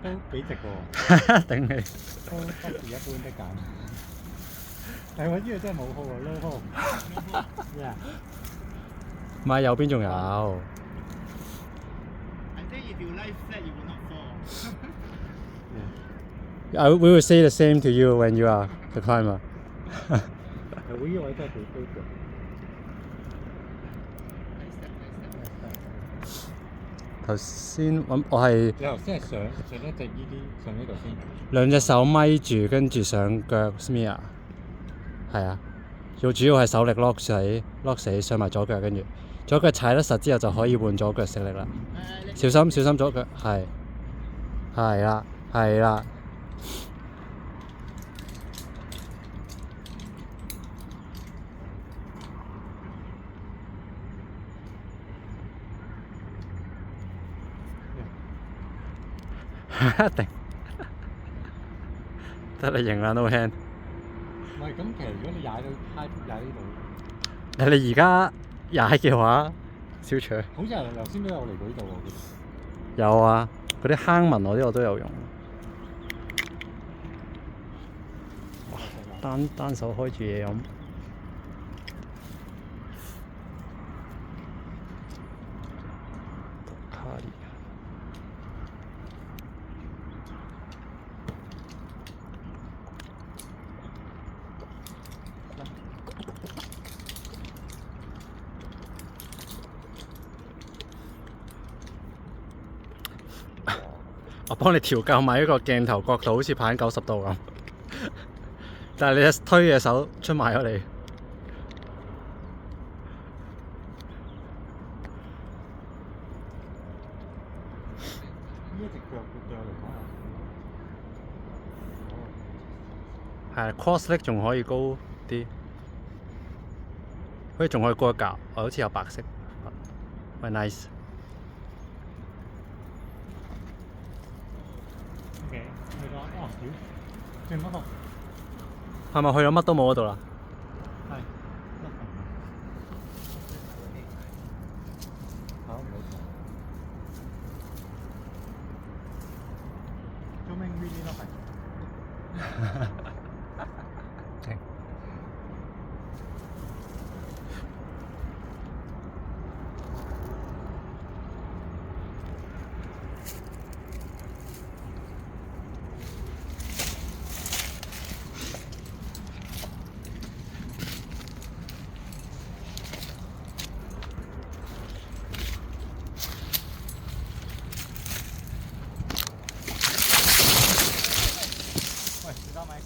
都幾值喎，頂你！都不是一般的揀。但係我呢個真係冇號喎，low hole。Yeah。唔係右邊仲有。I think if you lie flat, you will not fall. We will say the same to you when you are the climber. 係會呢位真係幾高嘅。頭先我係你頭先係上一隻呢啲上呢度先。兩隻手咪住，跟住上腳 smear。係啊，要主要係手力 lock 死上埋左腳，跟住左腳踩得實之後就可以換左腳食力啦。小心左腳，係啦。定得你贏啦 ，no hand。唔係咁，其實如果你踩呢度，你而家踩嘅話，小長好似係頭先都有嚟過呢度喎。有啊，嗰啲坑紋嗰啲我都有用。哇，單手開住嘢飲。我幫你調校埋呢個鏡頭角度，好似拍緊90度咁。但係你一推嘅手出埋咗嚟。呢一隻腳對我嚟講係 cross leg 仲可以高啲，好似仲可以高一格，好似有白色。喂 nice。OK，去咗哇屌，轉乜度？係咪去咗乜都冇嗰度啦？係。好，冇錯。做咩 really 咯？係。喂，你多買